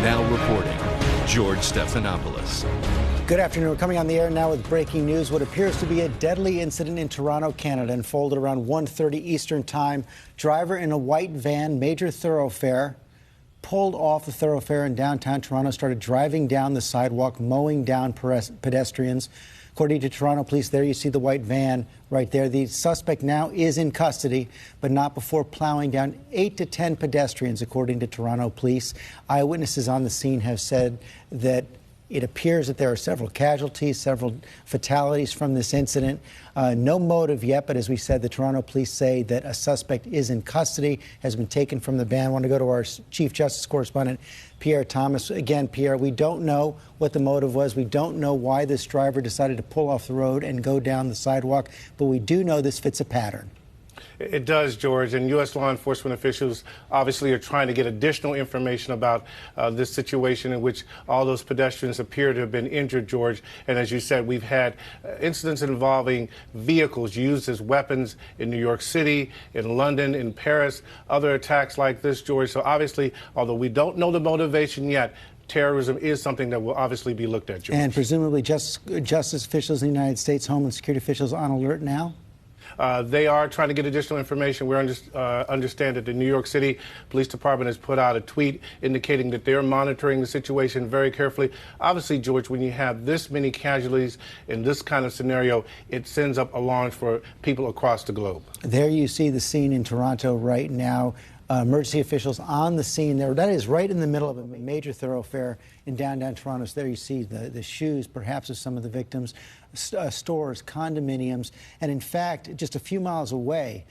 Now reporting, George Stephanopoulos. Good afternoon. We're coming on the air now with breaking news. What appears to be a deadly incident in Toronto, Canada, unfolded around 1:30 Eastern Time. Driver in a white van, major thoroughfare, pulled off the thoroughfare in downtown Toronto, started driving down the sidewalk, mowing down pedestrians. According to Toronto police, there you see the white van right there. The suspect now is in custody, but not before plowing down 8 to 10 pedestrians, according to Toronto police. Eyewitnesses on the scene have said that it appears that there are several casualties, several fatalities from this incident. No motive yet, but as we said, the Toronto police say that a suspect is in custody, has been taken from the van. I want to go to our Chief Justice Correspondent, PIERRE Thomas. Again, PIERRE, we don't know what the motive was. We don't know why this driver decided to pull off the road and go down the sidewalk, but we do know this fits a pattern. It does, George, and U.S. law enforcement officials obviously are trying to get additional information about this situation in which all those pedestrians appear to have been injured, George. And as you said, we've had incidents involving vehicles used as weapons in New York City, in London, in Paris, other attacks like this, George. So obviously, although we don't know the motivation yet, terrorism is something that will obviously be looked at, George. And presumably justice officials in the United States, Homeland Security officials on alert now? They are trying to get additional information. We understand that the New York City Police Department has put out a tweet indicating that they're monitoring the situation very carefully. Obviously, George, when you have this many casualties in this kind of scenario, it sends up alarms for people across the globe. There you see the scene in Toronto right now. Emergency officials on the scene there. That is right in the middle of a major thoroughfare in downtown Toronto. So there you see the shoes, perhaps, of some of the victims, stores, condominiums. And in fact, just a few miles away,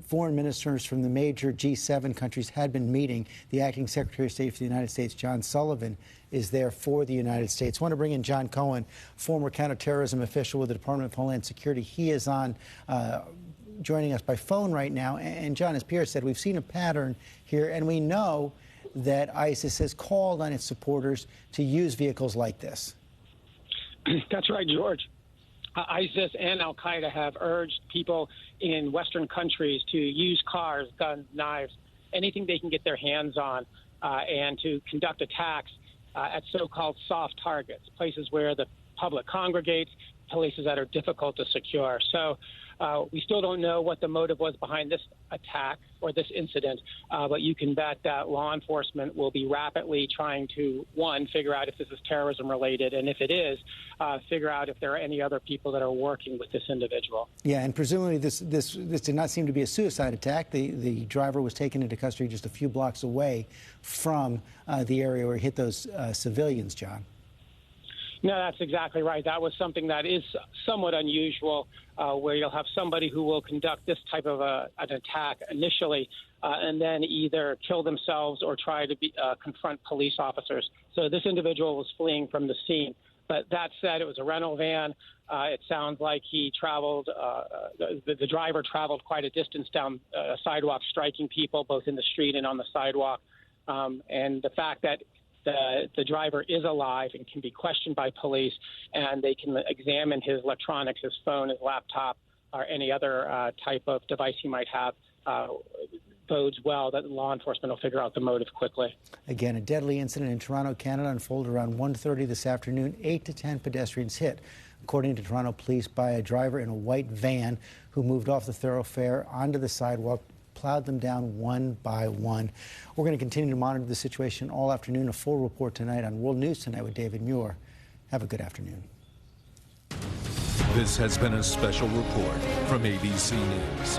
foreign ministers from the major G7 countries had been meeting. The acting Secretary of State for the United States, John Sullivan, is there for the United States. I want to bring in John Cohen, former counterterrorism official with the Department of Homeland Security. He is on joining us by phone right now. And John, as Pierre said, we've seen a pattern here, and we know that ISIS has called on its supporters to use vehicles like this. That's right, George. ISIS and al-Qaeda have urged people in Western countries to use cars, guns, knives, anything they can get their hands on, and to conduct attacks at so-called soft targets, places where the public congregates, places that are difficult to secure. So we still don't know what the motive was behind this attack or this incident, but you can bet that law enforcement will be rapidly trying to, one, figure out if this is terrorism related, and if it is, figure out if there are any other people that are working with this individual. Yeah, and presumably this did not seem to be a suicide attack. The driver was taken into custody just a few blocks away from the area where he hit those civilians, John. No, that's exactly right. That was something that is somewhat unusual, where you'll have somebody who will conduct this type of an attack initially and then either kill themselves or try to confront police officers. So this individual was fleeing from the scene. But that said, it was a rental van. It sounds like he traveled, the driver traveled quite a distance down a sidewalk, striking people both in the street and on the sidewalk. And the fact that the driver is alive and can be questioned by police, and they can examine his electronics, his phone, his laptop, or any other type of device he might have, bodes well that law enforcement will figure out the motive quickly. Again, a deadly incident in Toronto, Canada, unfolded around 1:30 this afternoon. 8 to 10 pedestrians hit, according to Toronto police, by a driver in a white van who moved off the thoroughfare onto the sidewalk, plowed them down one by one. We're going to continue to monitor the situation all afternoon. A full report tonight on World News Tonight with David Muir. Have a good afternoon. This has been a special report from ABC News.